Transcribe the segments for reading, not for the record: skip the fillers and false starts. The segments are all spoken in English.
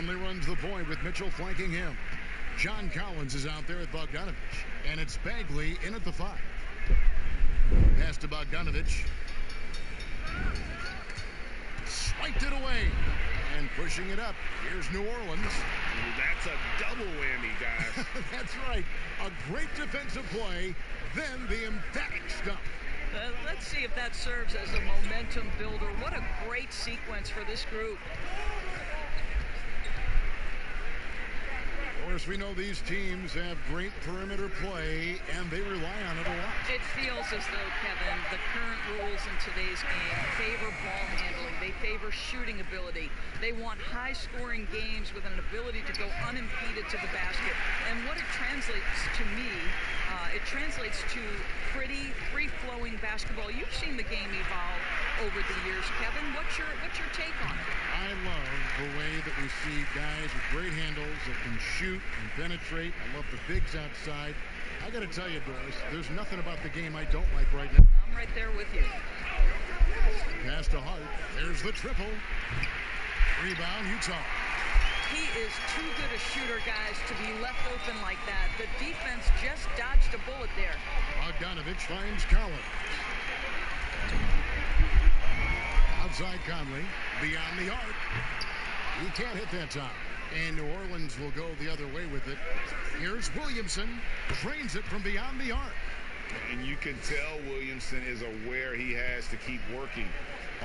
Conley runs the point with Mitchell flanking him. John Collins is out there with Bogdanovich. And it's Bagley in at the 5. Pass to Bogdanovich. Swiped it away. And pushing it up. Here's New Orleans. That's a double whammy, guys. That's right. A great defensive play. Then the emphatic stuff. Let's see if that serves as a momentum builder. What a great sequence for this group. Of course, we know these teams have great perimeter play, and they rely on it a lot. It feels as though, Kevin, the current rules in today's game favor ball handling. They favor shooting ability. They want high-scoring games with an ability to go unimpeded to the basket. And what it translates to me, it translates to pretty free-flowing basketball. You've seen the game evolve over the years, Kevin. What's your take on it? I love the way that we see guys with great handles that can shoot and penetrate. I love the bigs outside. I got to tell you, Doris, there's nothing about the game I don't like right now. I'm right there with you. Pass to Hart. There's the triple. Rebound, Utah. He is too good a shooter, guys, to be left open like that. The defense just dodged a bullet there. Bogdanovich finds Collins. Outside Conley, beyond the arc. He can't hit that time. And New Orleans will go the other way with it. Here's Williamson. Trains it from beyond the arc. And you can tell Williamson is aware he has to keep working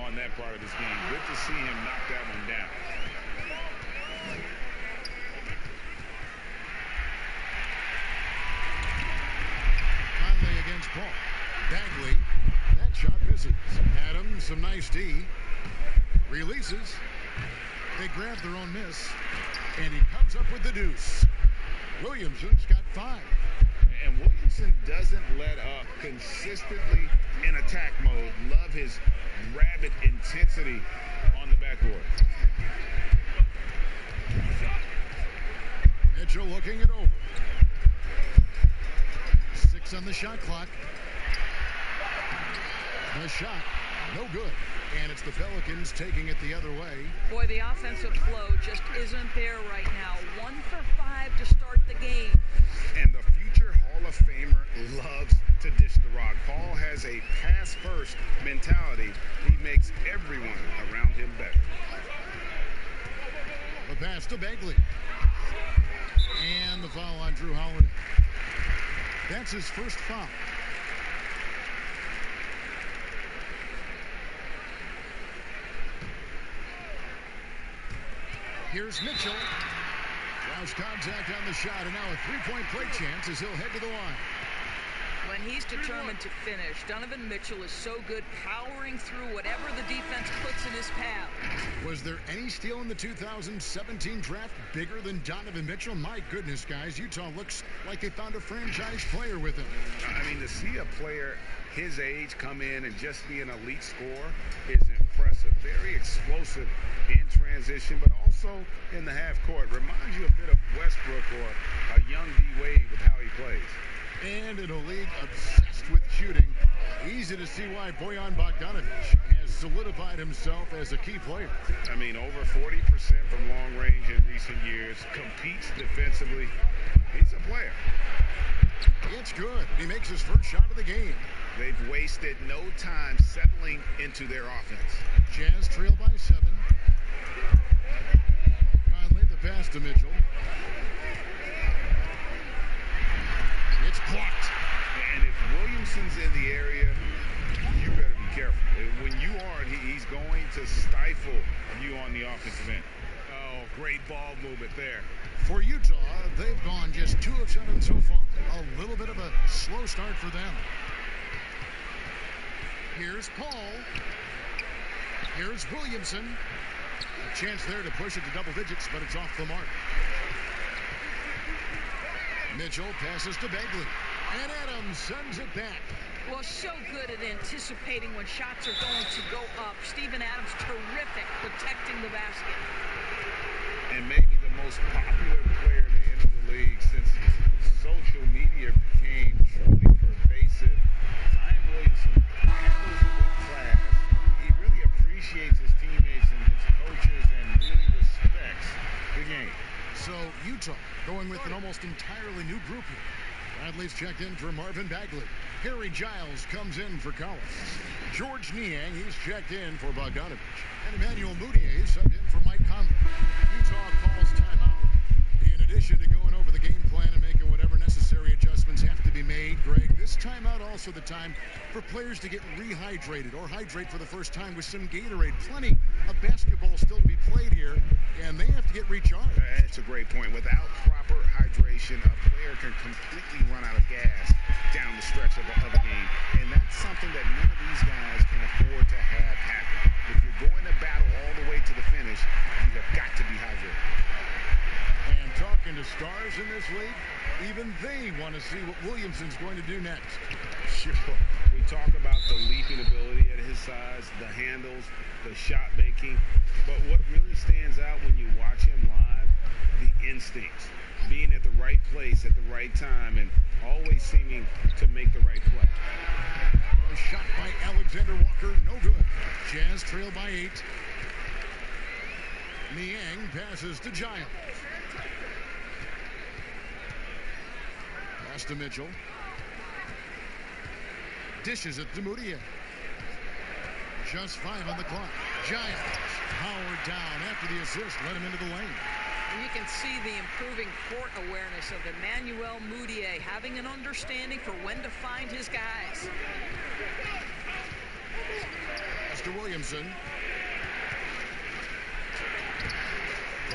on that part of his game. Good to see him knock that one down. Conley against Paul. Bagley. That shot misses. Adams, some nice D. Releases. They grab their own miss. And he comes up with the deuce. Williamson's got 5. And Williamson doesn't let up consistently in attack mode. Love his rabid intensity on the backboard. Mitchell looking it over. 6 on the shot clock. The shot, no good. And it's the Pelicans taking it the other way. Boy, the offensive flow just isn't there right now. 1 for 5 to start the game. And the future Hall of Famer loves to dish the rock. Paul has a pass-first mentality. He makes everyone around him better. The pass to Bagley. And the foul on Drew Holiday. That's his first foul. Here's Mitchell. Draws contact on the shot, and now a three-point play chance as he'll head to the line. When he's determined to finish, Donovan Mitchell is so good powering through whatever the defense puts in his path. Was there any steal in the 2017 draft bigger than Donovan Mitchell? My goodness, guys, Utah looks like they found a franchise player with him. I mean, to see a player his age come in and just be an elite scorer is impressive. Very explosive in transition, but also in the half court. Reminds you a bit of Westbrook or a young D-Wade with how he plays. And in a league obsessed with shooting, easy to see why Bojan Bogdanovich has solidified himself as a key player. I mean, over 40% from long range in recent years, competes defensively. He's a player. It's good. He makes his first shot of the game. They've wasted no time settling into their offense. Jazz trail by 7. Conley, the pass to Mitchell. It's blocked. And if Williamson's in the area, you better be careful. When you aren't, he's going to stifle you on the offensive end. Oh, great ball movement there. For Utah, they've gone just 2 of 7 so far. A little bit of a slow start for them. Here's Paul. Here's Williamson. A chance there to push it to double digits, but it's off the mark. Mitchell passes to Bagley. And Adams sends it back. Well, so good at anticipating when shots are going to go up. Steven Adams, terrific protecting the basket. And maybe the most popular player to enter the league since social media became truly pervasive. Zion Williamson handles it with class. He really appreciates his teammates and his coaches and really respects the game. So Utah going with an almost entirely new group here. Bradley's checked in for Marvin Bagley. Harry Giles comes in for Collins. George Niang, he's checked in for Bogdanovich. And Emmanuel Mudiay subbed in for Mike Conley. Utah calls timeout. In addition to going over the game plan and making whatever necessary adjustments have to be made, Greg, this timeout also the time for players to get rehydrated or hydrate for the first time with some Gatorade. Plenty of basketball still to be played here, and they have to get recharged. That's a great point. Without proper hydration, a player can completely run out of gas down the stretch of a game. And that's something that none of these guys can afford to have happen. If you're going to battle all the way to the finish, you have got to be hydrated. And talking to stars in this league, even they want to see what Williamson's going to do next. Sure. We talk about the leaping ability at his size, the handles, the shot making. But what really stands out when you watch him live, the instincts. Being at the right place at the right time and always seeming to make the right play. A shot by Alexander Walker, no good. Jazz trail by 8. Niang passes to Giles. Pass to Mitchell. Dishes it to Mudiay. Just 5 on the clock. Giles powered down after the assist, led him into the lane. And you can see the improving court awareness of Emmanuel Mudiay, having an understanding for when to find his guys. Mr. Williamson.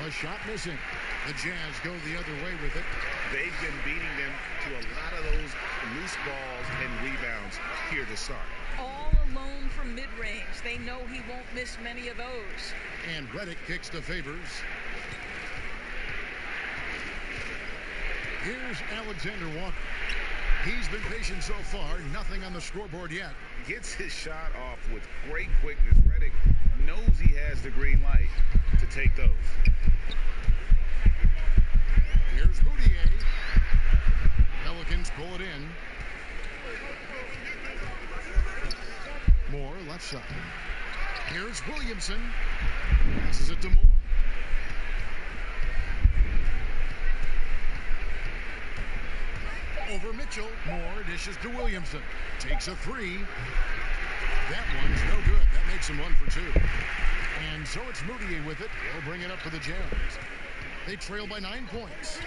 A shot missing. The Jazz go the other way with it. They've been beating them to a lot of those loose balls and rebounds here to start. All alone from mid-range. They know he won't miss many of those. And Redick kicks to Favors. Here's Alexander Walker. He's been patient so far. Nothing on the scoreboard yet. Gets his shot off with great quickness. Redick knows he has the green light to take those. Here's Mudiay. Pelicans pull it in. Moore, left side. Here's Williamson. Passes it to Moore. Over Mitchell. Moore dishes to Williamson. Takes a 3. That one's no good. That makes him 1 for 2. And so it's Mudiay with it. He'll bring it up for the Jazz. They trail by 9 points.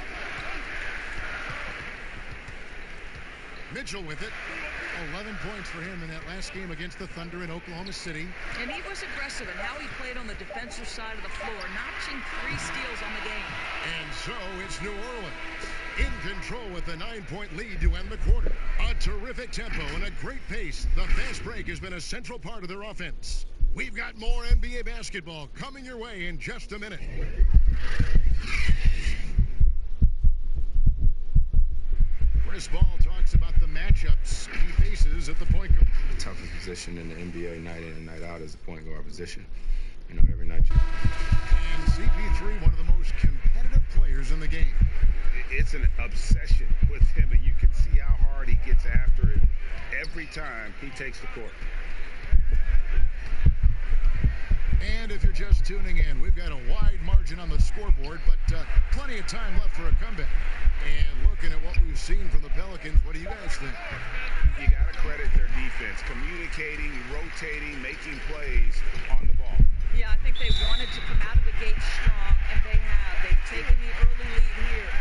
Mitchell with it. 11 points for him in that last game against the Thunder in Oklahoma City. And he was aggressive in how he played on the defensive side of the floor, notching 3 steals on the game. And so it's New Orleans in control with a 9-point lead to end the quarter. A terrific tempo and a great pace. The fast break has been a central part of their offense. We've got more NBA basketball coming your way in just a minute. Chris Ball talks about the matchups he faces at the point guard. The toughest position in the NBA night in and night out is the point guard position. You know, every night. And CP3, one of the most competitive players in the game. It's an obsession with him, and you can see how hard he gets after it every time he takes the court. And if you're just tuning in, we've got a wide margin on the scoreboard, but plenty of time left for a comeback. And looking at what we've seen from the Pelicans, what do you guys think? You got to credit their defense, communicating, rotating, making plays on the ball. Yeah, I think they wanted to come out of the gate strong, and they have. They've taken the early lead here.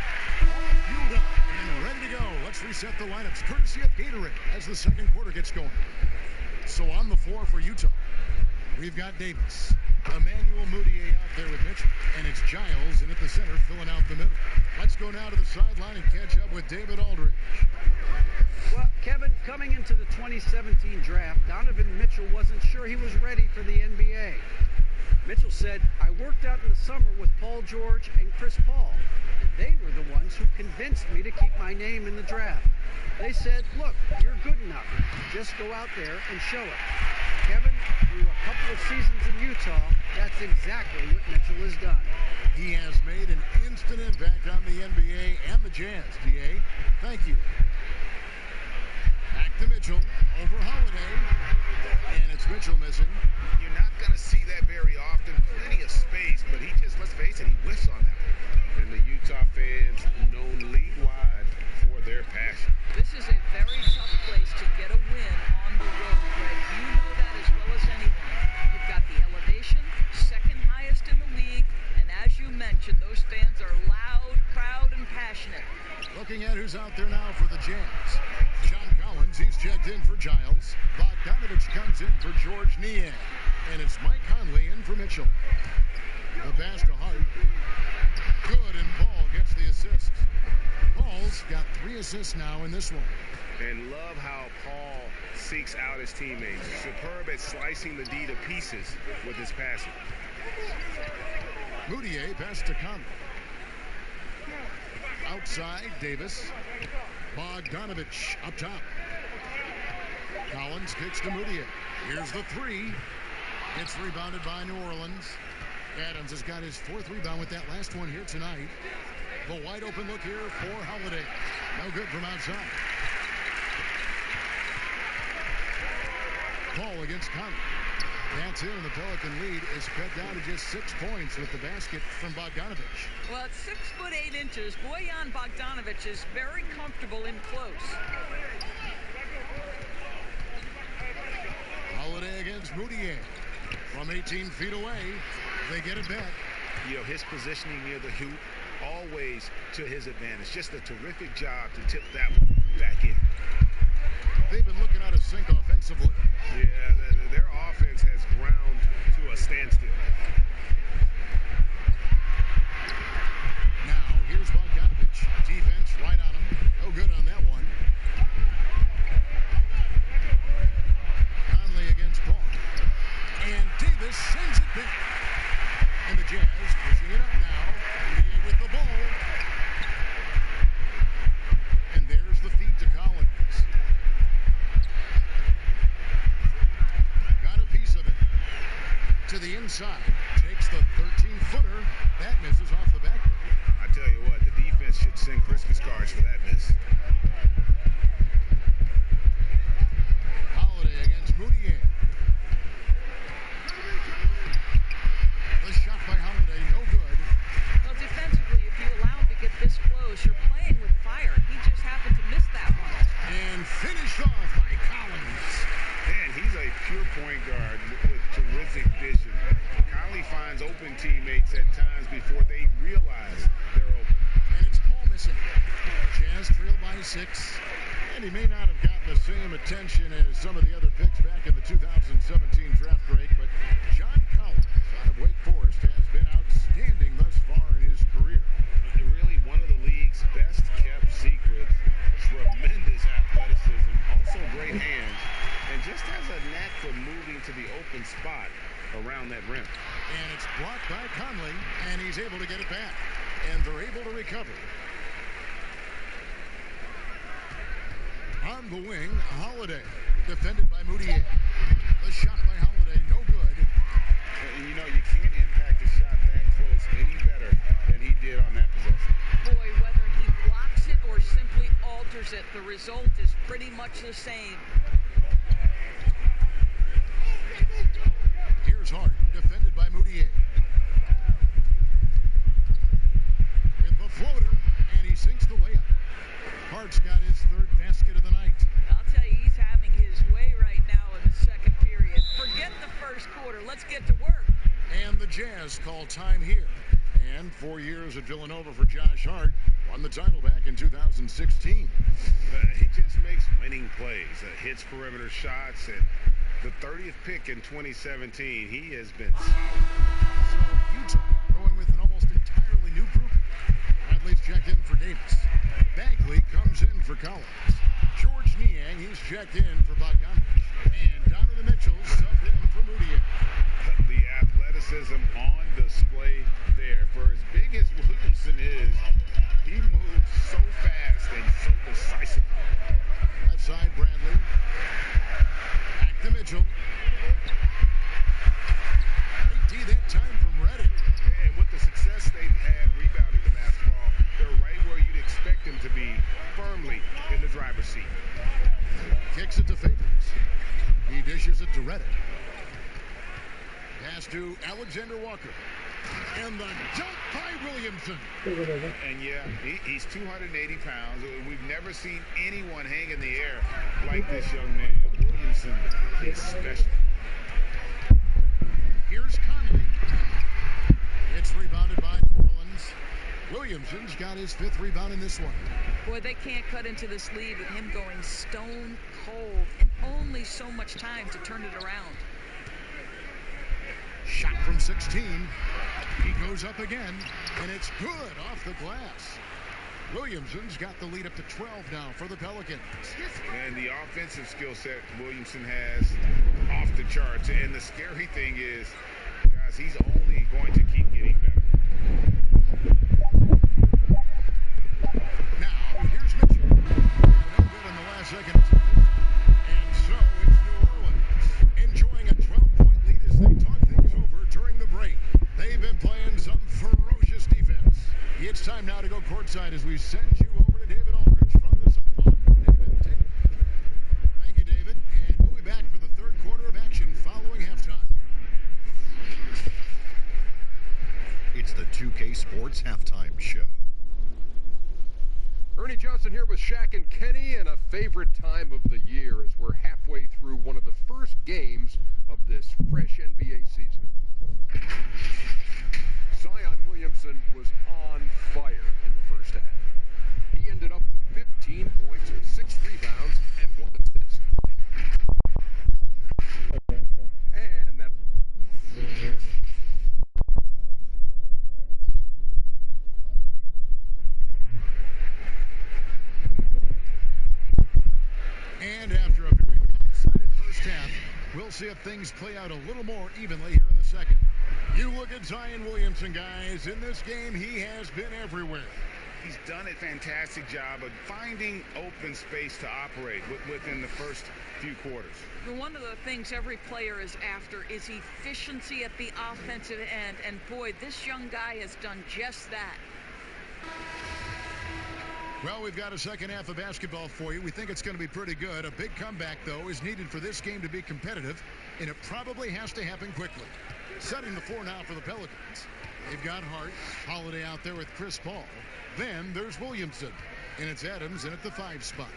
All fueled up and ready to go. Let's reset the lineups, courtesy of Gatorade, as the second quarter gets going. So on the floor for Utah, we've got Davis, Emmanuel Mudiay out there with Mitchell, and it's Giles in at the center filling out the middle. Let's go now to the sideline and catch up with David Aldridge. Well, Kevin, coming into the 2017 draft, Donovan Mitchell wasn't sure he was ready for the NBA. Mitchell said, I worked out in the summer with Paul George and Chris Paul, and they were the ones who convinced me to keep my name in the draft. They said, look, you're good enough. Just go out there and show it. Kevin, through a couple of seasons in Utah, that's exactly what Mitchell has done. He has made an instant impact on the NBA and the Jazz. DA, thank you. Back to Mitchell, over Holiday, and it's Mitchell missing. You're not going to see that very often. Plenty of space, but he just, let's face it, he whiffs on that. mentioned, those fans are loud, proud, and passionate. Looking at who's out there now for the Jazz. John Collins, he's checked in for Giles. Bogdanovich comes in for George Niang. And it's Mike Conley in for Mitchell. The pass to Hart. Good, and Paul gets the assist. Paul's got 3 assists now in this one. And love how Paul seeks out his teammates. Superb at slicing the D to pieces with his passing. Moutier pass to Conley. Outside, Davis. Bogdanovich up top. Collins kicks to Moutier. Here's the 3. It's rebounded by New Orleans. Adams has got his 4th rebound with that last one here tonight. The wide open look here for Holiday. No good from outside. Paul against Conley. That's it, and the Pelican lead is cut down to just 6 points with the basket from Bogdanovich. Well, at 6'8". Bojan Bogdanovich is very comfortable in close. Holiday against Moutier. From 18 feet away, they get it back. You know, his positioning near the hoop, always to his advantage. Just a terrific job to tip that one back in. They've been looking out of sync offensively. Yeah, their offense has ground to a standstill. Now, here's Bogdanovich. Defense right on him. No good on that one. Conley against Paul. And Davis sends it back. And the Jazz pushing it up now. Moutier with the ball. And there's the feed to Collins. Got a piece of it. To the inside. Takes the 13-footer. That misses off the backboard. I tell you what, the defense should send Christmas cards for that miss. Holiday against Moutier. The shot by Holiday, no good. Well, defensively, if you allow him to get this close, you're playing with fire. He just happened to miss that one. And finished off by Collins. Man, he's a pure point guard with terrific vision. Conley finds open teammates at times before they realize they're open. And it's Paul missing. Jazz trail by 6. And he may not have gotten the same attention as some of the other picks back in the 2017 draft break, but John Collins out of Wake Forest has been outstanding thus far in his career. Really one of the league's best kept secrets. Tremendous athleticism, also great hands, and just has a knack for moving to the open spot around that rim. And it's blocked by Conley, and he's able to get it back. And they're able to recover. On the wing, Holiday, defended by Moutier. The shot by Holiday, no good. And you know, you can't impact a shot that close any better than he did on that possession. Boy, whether he blocks it or simply alters it, the result is pretty much the same. Here's Hart, defended by Moutier. With the floater, and he sinks the layup. Hart's got his 3rd basket of the night. I'll tell you, he's having his way right now in the second period. Forget the first quarter. Let's get to work. And the Jazz call time here. And 4 years at Villanova for Josh Hart. Won the title back in 2016. He just makes winning plays, hits perimeter shots, and the 30th pick in 2017, he has been solid. So Utah going with an almost entirely new group. Bradley's checked in for Davis. Bagley comes in for Collins. George Niang, he's checked in for Bogdanovich. And Donovan Mitchell subbed in for Moutier. The athleticism on display there. For as big as Williamson is, he moves so fast and so decisively. Left side, Bradley. Back to Mitchell. AD that time from Reddit. And with the success they've had rebounding the basketball, they're right where you'd expect them to be, firmly in the driver's seat. Kicks it to Favors. He dishes it to Reddit. Pass to Alexander Walker. And the dunk by Williamson. And yeah, he's 280 pounds. We've never seen anyone hang in the air like this young man. Williamson is special. Here's Conley. It's rebounded by New Orleans. Williamson's got his 5th rebound in this one. Boy, they can't cut into this lead with him going stone cold and only so much time to turn it around. Shot from 16. He goes up again, and it's good off the glass. Williamson's got the lead up to 12 now for the Pelicans. And the offensive skill set Williamson has off the charts. And the scary thing is, guys, he's only going to keep getting better. Now, here's Mitchell. No good in the last second. And so it's New Orleans enjoying a 12-point lead as they talk things over during the break. They've been playing some ferocious defense. It's time now to go courtside as we send you over to David Aldridge from the softball. David, take it. Thank you, David. And we'll be back for the 3rd quarter of action following halftime. It's the 2K Sports Halftime Show. Ernie Johnson here with Shaq and Kenny, and a favorite time of the year as we're halfway through one of the first games of this fresh NBA season. Zion Williamson was on fire in the first half. He ended up with 15 points, 6 rebounds, and 1 assist. And that... And after a very lopsided first half, we'll see if things play out a little more evenly here in the second. You look at Zion Williamson, guys. In this game, he has been everywhere. He's done a fantastic job of finding open space to operate within the first few quarters. One of the things every player is after is efficiency at the offensive end. And boy, this young guy has done just that. Well, we've got a second half of basketball for you. We think it's going to be pretty good. A big comeback, though, is needed for this game to be competitive, and it probably has to happen quickly. Setting the floor now for the Pelicans. They've got Hart, Holiday out there with Chris Paul. Then there's Williamson, and it's Adams in at the 5 spot.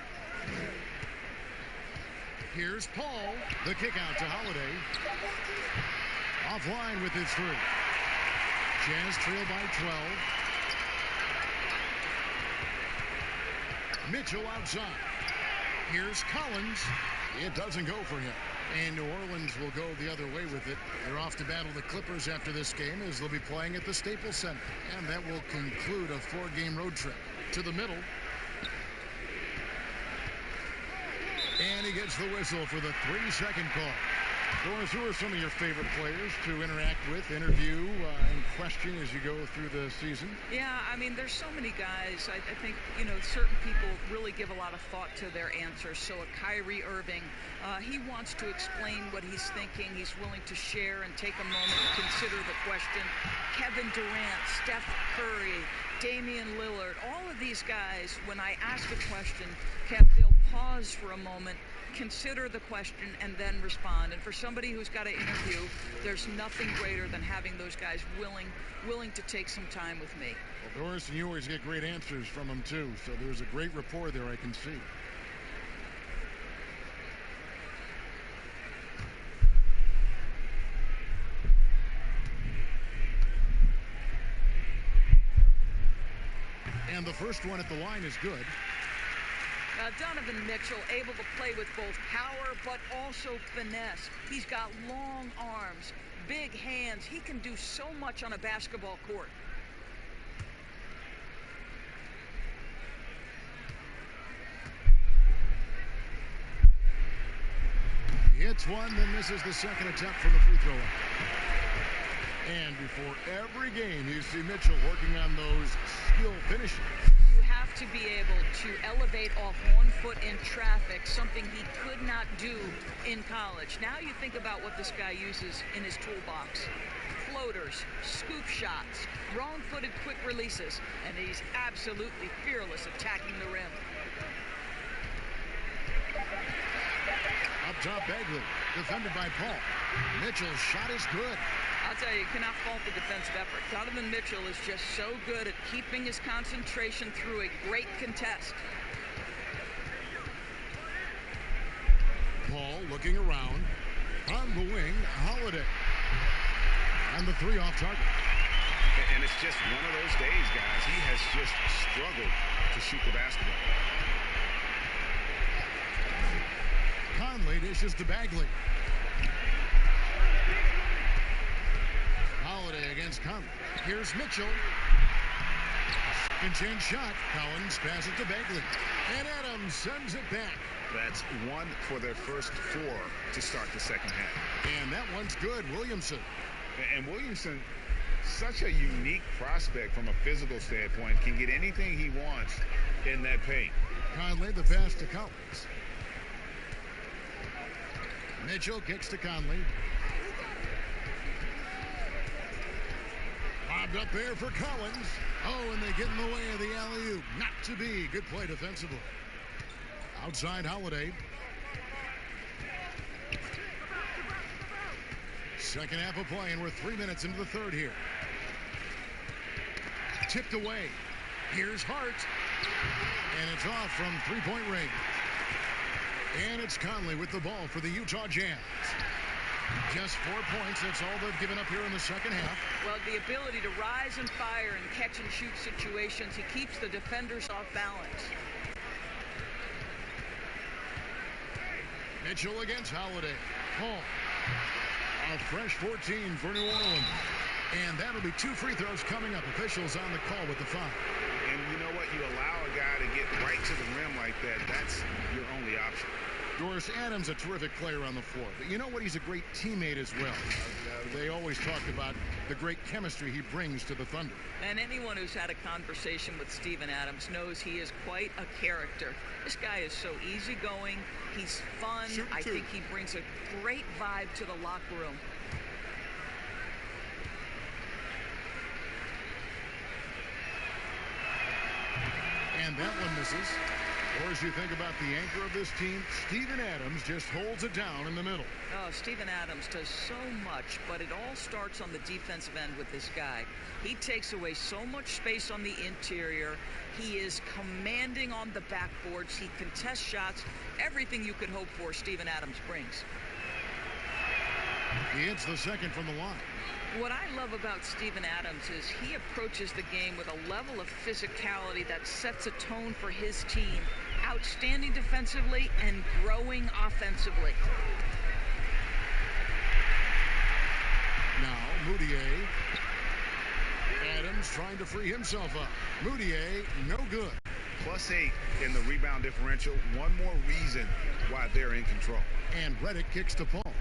Here's Paul. The kick out to Holiday. Offline with his 3. Jazz trail by 12. Mitchell outside. Here's Collins. It doesn't go for him. And New Orleans will go the other way with it. They're off to battle the Clippers after this game as they'll be playing at the Staples Center. And that will conclude a 4-game road trip. To the middle. And he gets the whistle for the 3-second call. Doris, who are some of your favorite players to interact with, interview, and question as you go through the season? Yeah, I mean, there's so many guys. I think, you know, certain people really give a lot of thought to their answers. So a Kyrie Irving, he wants to explain what he's thinking. He's willing to share and take a moment to consider the question. Kevin Durant, Steph Curry, Damian Lillard, all of these guys, when I ask a question, Kev, they'll pause for a moment, consider the question, and then respond. And for somebody who's got to interview, there's nothing greater than having those guys willing to take some time with me. Well, Doris, and you always get great answers from them, too. So there's a great rapport there, I can see. And the first one at the line is good. Now, Donovan Mitchell able to play with both power but also finesse. He's got long arms, big hands. He can do so much on a basketball court. He hits one, then misses the second attempt from the free throw line. And before every game, you see Mitchell working on those skill finishes. You have to be able to elevate off 1 foot in traffic, something he could not do in college. Now you think about what this guy uses in his toolbox. Floaters, scoop shots, wrong-footed quick releases, and he's absolutely fearless attacking the rim. Up top, Bagley, defended by Paul. Mitchell's shot is good. I'll tell you, you cannot fault the defensive effort. Donovan Mitchell is just so good at keeping his concentration through a great contest. Paul looking around. On the wing, Holiday. And the 3 off target. And it's just one of those days, guys. He has just struggled to shoot the basketball. Conley dishes to Bagley. Holiday against Conley. Here's Mitchell. Second chance shot. Collins passes to Bagley. And Adams sends it back. That's one for their first 4 to start the second half. And that one's good. Williamson. And Williamson, such a unique prospect from a physical standpoint, can get anything he wants in that paint. Conley, the pass to Collins. Mitchell kicks to Conley. Bobbed up there for Collins. Oh, and they get in the way of the alley-oop. Not to be. Good play defensively. Outside Holiday. Second half of play, and we're 3 minutes into the third here. Tipped away. Here's Hart. And it's off from three-point range. And it's Conley with the ball for the Utah Jazz. Just 4 points. That's all they've given up here in the second half. Well, the ability to rise and fire in catch-and-shoot situations, he keeps the defenders off balance. Mitchell against Holiday. Hall. A fresh 14 for New Orleans. And that'll be 2 free throws coming up. Officials on the call with the foul. And you know what? You allow a guy to get right to the rim like that. That's your only option. Doris Adams, a terrific player on the floor. But you know what? He's a great teammate as well. They always talked about the great chemistry he brings to the Thunder. And anyone who's had a conversation with Steven Adams knows he is quite a character. This guy is so easygoing. He's fun. I think he brings a great vibe to the locker room. And that one misses. Or as you think about the anchor of this team, Steven Adams just holds it down in the middle. Oh, Steven Adams does so much, but it all starts on the defensive end with this guy. He takes away so much space on the interior. He is commanding on the backboards. He contests shots. Everything you could hope for, Steven Adams brings. He hits the second from the line. What I love about Steven Adams is he approaches the game with a level of physicality that sets a tone for his team. Outstanding defensively and growing offensively. Now, Moutier. Adams trying to free himself up. Moutier, no good. +8 in the rebound differential. One more reason why they're in control. And Reddick kicks to Paul.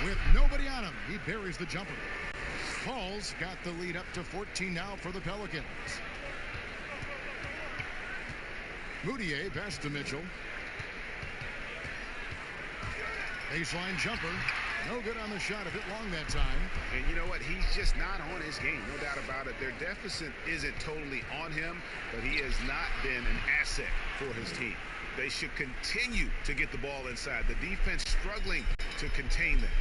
With nobody on him, he buries the jumper. Paul's got the lead up to 14 now for the Pelicans. Moutier pass to Mitchell. Baseline jumper. No good on the shot, a bit long that time. And you know what? He's just not on his game, no doubt about it. Their deficit isn't totally on him, but he has not been an asset for his team. They should continue to get the ball inside. The defense struggling to contain them.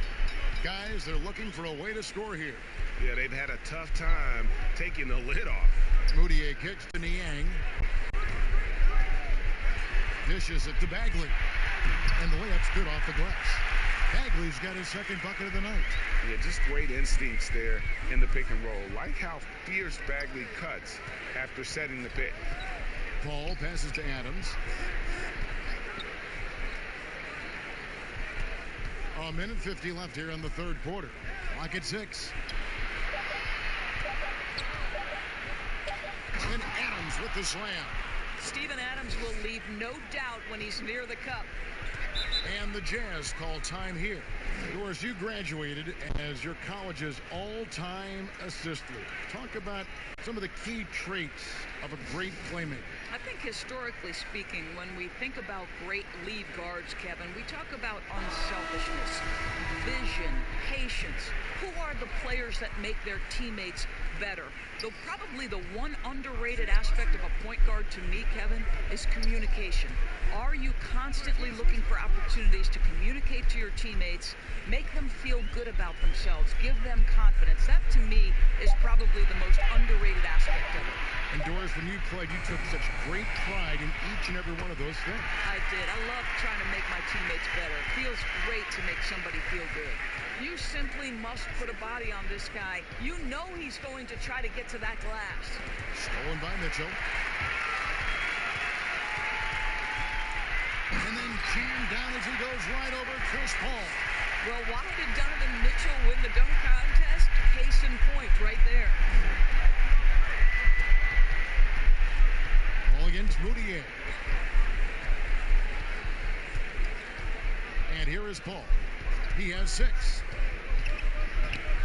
Guys, they're looking for a way to score here. Yeah, they've had a tough time taking the lid off. Moutier kicks to Niang. Dishes it to Bagley. And the layup's good off the glass. Bagley's got his second bucket of the night. Yeah, just great instincts there in the pick and roll. Like how fierce Bagley cuts after setting the pick. Paul passes to Adams. A minute 50 left here in the third quarter. Clock at 6. And Adams with the slam. Steven Adams will leave no doubt when he's near the cup. And the Jazz call time here. Doris, you graduated as your college's all-time assist leader. Talk about some of the key traits of a great playmaker. I think historically speaking, when we think about great lead guards, Kevin, we talk about unselfishness, vision, patience. Who are the players that make their teammates better. Though probably the one underrated aspect of a point guard to me, Kevin, is communication. Are you constantly looking for opportunities to communicate to your teammates, make them feel good about themselves, give them confidence? That, to me, is probably the most underrated aspect of it. And Doris, when you played, you took such great pride in each and every one of those things. I did. I love trying to make my teammates better. It feels great to make somebody feel good. You simply must put a body on this guy. You know he's going to try to get to that glass. Stolen by Mitchell. And then jammed down as he goes right over Chris Paul. Well, why did Donovan Mitchell win the dunk contest? Case in point right there. Ball against Moutier. And here is Paul. He has 6.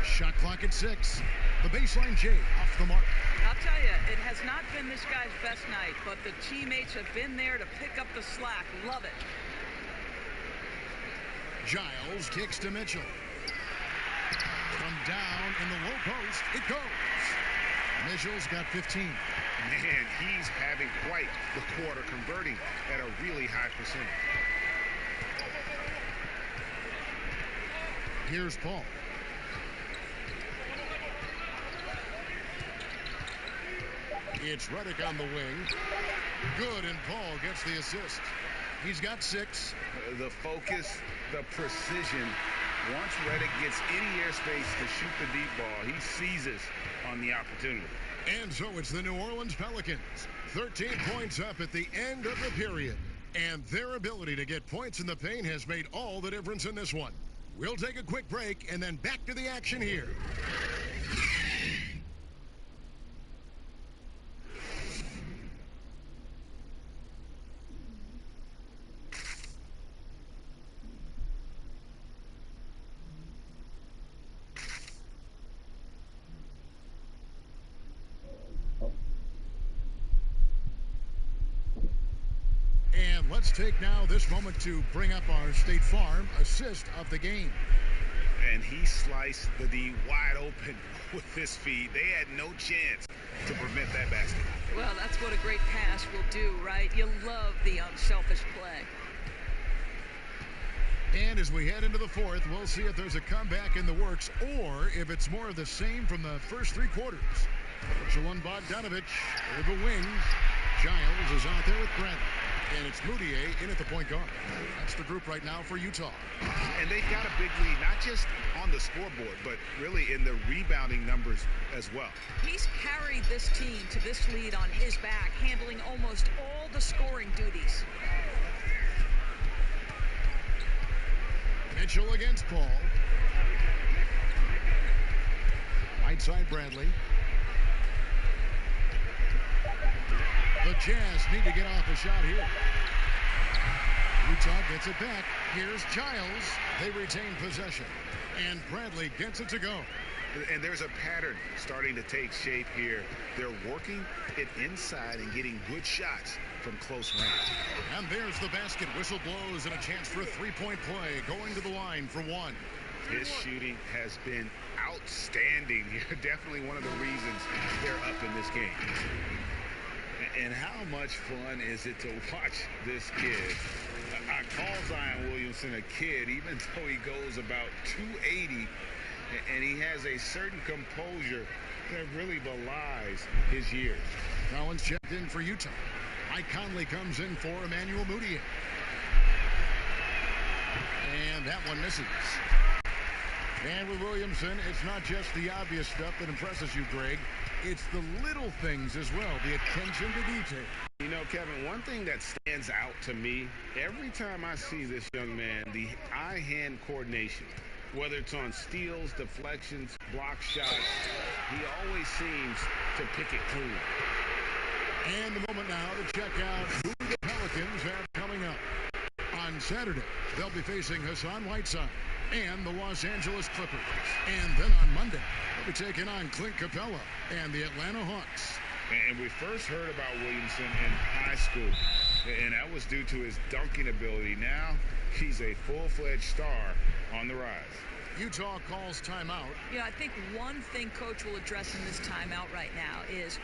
Shot clock at 6. The baseline J off the mark. I'll tell you, it has not been this guy's best night, but the teammates have been there to pick up the slack. Love it. Giles kicks to Mitchell. From down in the low post, it goes. Mitchell's got 15. Man, he's having quite the quarter, converting at a really high percentage. Here's Paul. It's Reddick on the wing. Good, and Paul gets the assist. He's got 6. The focus, the precision. Once Reddick gets any airspace to shoot the deep ball, he seizes on the opportunity. And so it's the New Orleans Pelicans. 13 points up at the end of the period. And their ability to get points in the paint has made all the difference in this one. We'll take a quick break and then back to the action here. And let's take now this moment to bring up our State Farm assist of the game. And he sliced the D wide open with his feet. They had no chance to prevent that basket. Well, that's what a great pass will do, right? You love the unselfish play. And as we head into the fourth, we'll see if there's a comeback in the works or if it's more of the same from the first 3 quarters. Shalon Bogdanovich over the wings. Giles is out there with Brent. And it's Moutier in at the point guard. That's the group right now for Utah. And they've got a big lead, not just on the scoreboard, but really in the rebounding numbers as well. He's carried this team to this lead on his back, handling almost all the scoring duties. Mitchell against Paul. Right side Bradley. The Jazz need to get off a shot here. Utah gets it back. Here's Giles. They retain possession. And Bradley gets it to go. And there's a pattern starting to take shape here. They're working it inside and getting good shots from close range. And there's the basket. Whistle blows and a chance for a 3-point play. Going to the line for 1. His shooting has been outstanding. Definitely one of the reasons they're up in this game. And how much fun is it to watch this kid? I call Zion Williamson a kid, even though he goes about 280, and he has a certain composure that really belies his years. Collins checked in for Utah. Mike Conley comes in for Emmanuel Moutier. And that one misses. And with Williamson, it's not just the obvious stuff that impresses you, Greg. It's the little things as well, the attention to detail. You know, Kevin, one thing that stands out to me, every time I see this young man, the eye-hand coordination, whether it's on steals, deflections, block shots, he always seems to pick it clean. And the moment now to check out who the Pelicans have coming up. On Saturday, they'll be facing Hassan Whiteside and the Los Angeles Clippers. And then on Monday, they'll be taking on Clint Capella and the Atlanta Hawks. And we first heard about Williamson in high school, and that was due to his dunking ability. Now he's a full-fledged star on the rise. Utah calls timeout. Yeah, I think one thing Coach will address in this timeout right now is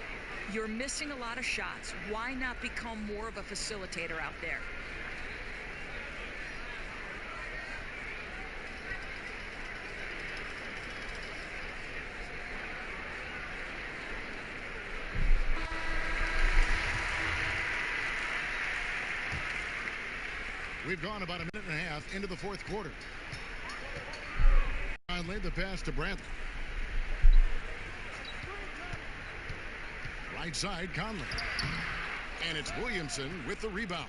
you're missing a lot of shots. Why not become more of a facilitator out there? We've gone about a minute and a half into the fourth quarter. Laid the pass to Brantley. Right side, Conley. And it's Williamson with the rebound.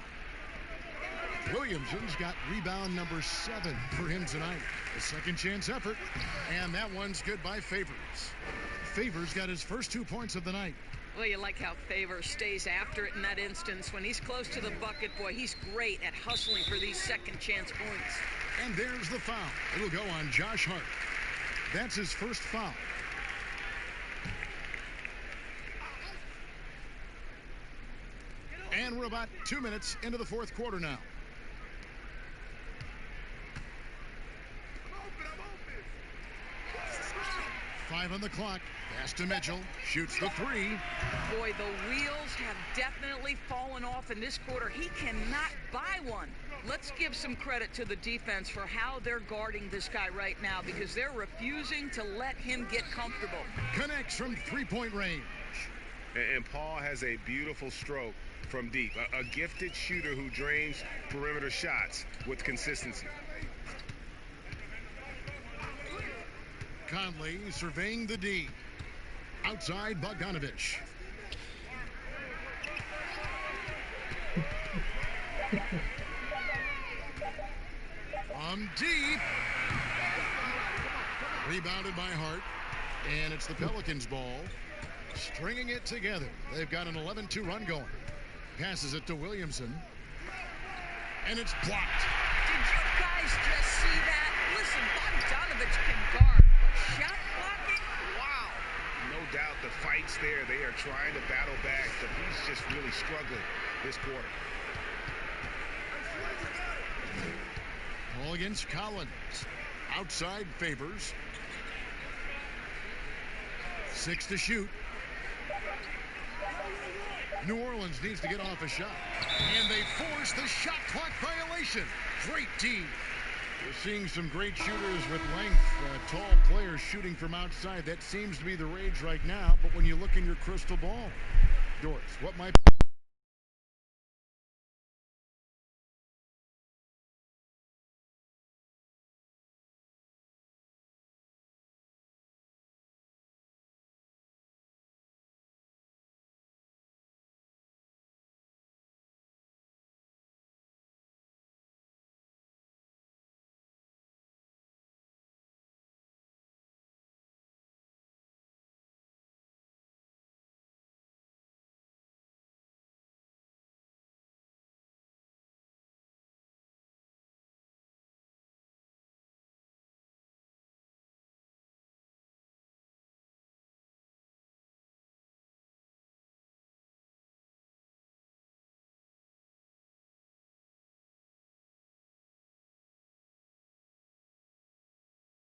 Williamson's got rebound number 7 for him tonight. A second chance effort. And that one's good by Favors. Favors got his first 2 points of the night. Well, you like how Favors stays after it in that instance. When he's close to the bucket, boy, he's great at hustling for these second chance points. And there's the foul. It'll go on Josh Hart. That's his first foul. And we're about 2 minutes into the fourth quarter now. Five on the clock. Pass to Mitchell. Shoots the 3. Boy, the wheels have definitely fallen off in this quarter. He cannot buy one. Let's give some credit to the defense for how they're guarding this guy right now, because they're refusing to let him get comfortable. Connects from three-point range. And Paul has a beautiful stroke from deep. A gifted shooter who drains perimeter shots with consistency. Conley surveying the D. Outside, Bogdanovich. From deep. Rebounded by Hart. And it's the Pelicans ball. Stringing it together. They've got an 11-2 run going. Passes it to Williamson. And it's blocked. Did you guys just see that? Listen, Bogdanovich can guard, but shot blocking? Wow. No doubt the fight's there. They are trying to battle back, but he's just really struggling this quarter. Ball against Collins. Outside, Favors. 6 to shoot. New Orleans needs to get off a shot. And they force the shot clock violation. Great D. We're seeing some great shooters with length. Tall players shooting from outside. That seems to be the rage right now. But when you look in your crystal ball, Doris, what might...